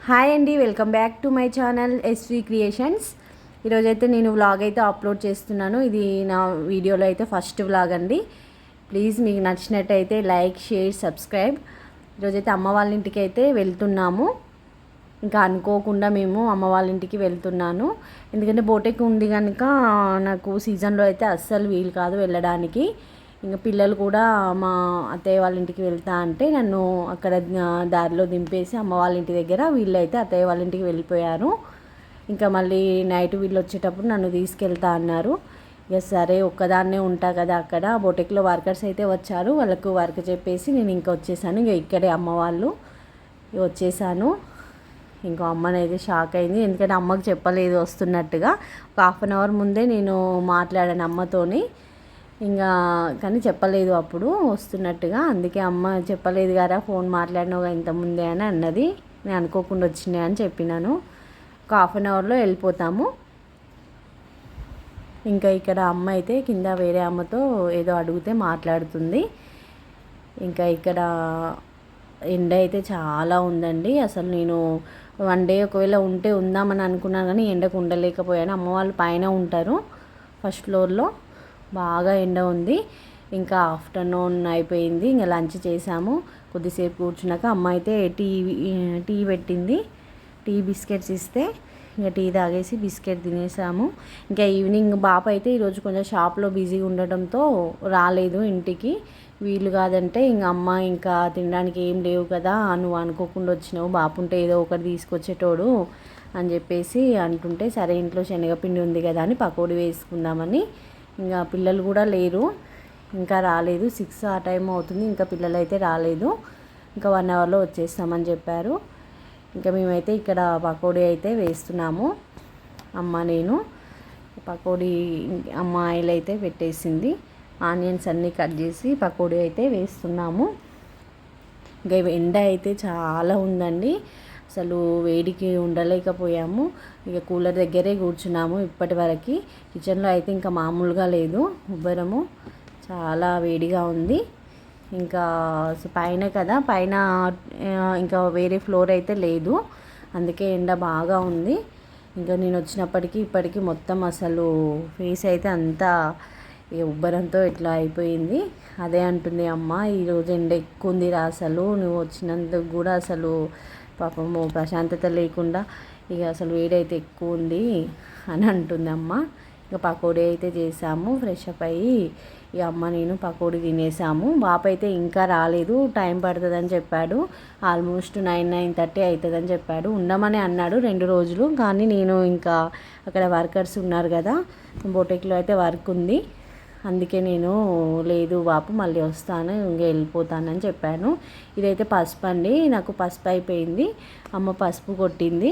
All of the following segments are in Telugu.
హాయ్ అండి, welcome back to my channel SV creations. ఈరోజైతే నేను వ్లాగ్ అయితే అప్లోడ్ చేస్తున్నాను. ఇది నా వీడియోలో అయితే ఫస్ట్ వ్లాగ్ అండి. ప్లీజ్ మీకు నచ్చినట్టయితే లైక్, షేర్, సబ్స్క్రైబ్. ఈరోజైతే అమ్మ వాళ్ళ ఇంటికి అయితే వెళ్తున్నాము. ఇంకా అనుకోకుండా మేము అమ్మ వాళ్ళ ఇంటికి వెళ్తున్నాను. ఎందుకంటే బోటెక్ ఉంది కనుక నాకు సీజన్లో అయితే అస్సలు వీలు కాదు వెళ్ళడానికి. ఇంకా పిల్లలు కూడా మా అత్తయ్య వాళ్ళ ఇంటికి వెళ్తా అంటే నన్ను అక్కడ దారిలో దింపేసి అమ్మ వాళ్ళ ఇంటి దగ్గర వీళ్ళైతే అత్తయ్య వాళ్ళ ఇంటికి వెళ్ళిపోయారు. ఇంకా మళ్ళీ నైట్ వీళ్ళు వచ్చేటప్పుడు నన్ను తీసుకెళ్తా అన్నారు. ఇక సరే ఒక్కదాన్నే ఉంటా కదా అక్కడ. బొటెక్లో వర్కర్స్ అయితే వచ్చారు, వాళ్ళకు వర్క్ చెప్పేసి నేను ఇంకా వచ్చేసాను. ఇక ఇక్కడే అమ్మ వాళ్ళు వచ్చేసాను. ఇంకో అమ్మనైతే షాక్ అయింది, ఎందుకంటే అమ్మకు చెప్పలేదు వస్తున్నట్టుగా. ఒక హాఫ్ అన్ అవర్ ముందే నేను మాట్లాడాను అమ్మతోని, ఇంకా కానీ చెప్పలేదు అప్పుడు వస్తున్నట్టుగా. అందుకే అమ్మ చెప్పలేదు కదా, ఫోన్ మాట్లాడినావు ఇంత ముందే అని అన్నది. నేను అనుకోకుండా వచ్చినాయి అని చెప్పినాను. ఒక హాఫ్ అన్ అవర్లో వెళ్ళిపోతాము. ఇంకా ఇక్కడ అమ్మ అయితే కింద వేరే అమ్మతో ఏదో అడిగితే మాట్లాడుతుంది. ఇంకా ఇక్కడ ఎండ అయితే చాలా ఉందండి. అసలు నేను వన్ డే ఒకవేళ ఉంటే ఉందామని అనుకున్నాను, కానీ ఎండకు ఉండలేకపోయాను. అమ్మ వాళ్ళు పైన ఉంటారు ఫస్ట్ ఫ్లోర్లో. బాగా ఎండ ఉంది. ఇంకా ఆఫ్టర్నూన్ అయిపోయింది, ఇంకా లంచ్ చేసాము. కొద్దిసేపు కూర్చున్నాక అమ్మ అయితే టీ పెట్టింది. టీ బిస్కెట్స్ ఇస్తే ఇంకా టీ తాగేసి బిస్కెట్ తినేసాము. ఇంకా ఈవినింగ్ బాప అయితే ఈరోజు కొంచెం షాప్లో బిజీగా ఉండటంతో రాలేదు ఇంటికి. వీలు కాదంటే ఇంక అమ్మ ఇంకా తినడానికి ఏం లేవు కదా, నువ్వు అనుకోకుండా వచ్చినావు, బాపుంటే ఏదో ఒకటి తీసుకొచ్చేటోడు అని చెప్పేసి అంటుంటే, సరే ఇంట్లో శనగపిండి ఉంది కదా అని పకోడీ వేసుకుందామని. ఇంకా పిల్లలు కూడా లేరు, ఇంకా రాలేదు. 6 ఆ టైం అవుతుంది, ఇంకా పిల్లలు అయితే రాలేదు. ఇంకా 1 అవర్లో వచ్చేస్తామని చెప్పారు. ఇంకా మేమైతే ఇక్కడ పకోడీ అయితే వేస్తున్నాము. అమ్మ నేను పకోడీ, అమ్మ ఆయిల్ అయితే పెట్టేసింది. ఆనియన్స్ అన్నీ కట్ చేసి పకోడీ అయితే వేస్తున్నాము. ఇంకా ఎండ అయితే చాలా ఉందండి, అసలు వేడికి ఉండలేకపోయాము. ఇక కూలర్ దగ్గరే కూర్చున్నాము ఇప్పటి వరకు. కిచెన్లో అయితే ఇంకా మామూలుగా లేదు, ఉబ్బరము చాలా వేడిగా ఉంది. ఇంకా పైన కదా, పైన ఇంకా వేరే ఫ్లోర్ అయితే లేదు, అందుకే ఎండ బాగా ఉంది. ఇంకా నేను వచ్చినప్పటికీ ఇప్పటికీ మొత్తం అసలు ఫేస్ అయితే అంతా ఉబ్బరంతో ఇట్లా అయిపోయింది. అదే అంటుంది అమ్మ, ఈరోజు ఎండ ఎక్కువ ఉందిరా, అసలు నువ్వు వచ్చినందుకు కూడా అసలు పాపము ప్రశాంతత లేకుండా ఇక అసలు వేడైతే ఎక్కువ ఉంది అని అంటుంది అమ్మ. ఇక పకోడీ అయితే చేసాము. ఫ్రెష్ అప్ అయ్యి ఇక అమ్మ నేను పకోడీ తినేసాము. బాప అయితే ఇంకా రాలేదు, టైం పడుతుందని చెప్పాడు. ఆల్మోస్ట్ 9-9:30 అవుతుందని చెప్పాడు. ఉండమని అన్నాడు 2 రోజులు, కానీ నేను ఇంకా అక్కడ వర్కర్స్ ఉన్నారు కదా, బోటెక్లో అయితే వర్క్ ఉంది, అందుకే నేను లేదు బాపు మళ్ళీ వస్తాను, ఇంక వెళ్ళిపోతానని చెప్పాను. ఇదైతే పసుపు అండి, నాకు పసుపు అయిపోయింది. అమ్మ పసుపు కొట్టింది,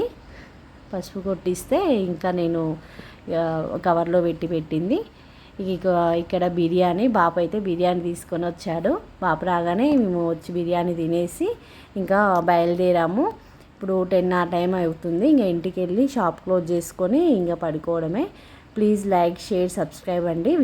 పసుపు కొట్టిస్తే ఇంకా నేను కవర్లో పెట్టింది. ఇక ఇక్కడ బిర్యానీ, బాపు అయితే బిర్యానీ తీసుకొని వచ్చాడు. బాపు రాగానే మేము వచ్చి బిర్యానీ తినేసి ఇంకా బయలుదేరాము. ఇప్పుడు 10 ఆ టైం అవుతుంది. ఇంకా ఇంటికి వెళ్ళి షాప్ క్లోజ్ చేసుకొని ఇంకా పడుకోవడమే. ప్లీజ్ లైక్, షేర్, సబ్స్క్రైబ్ అండి.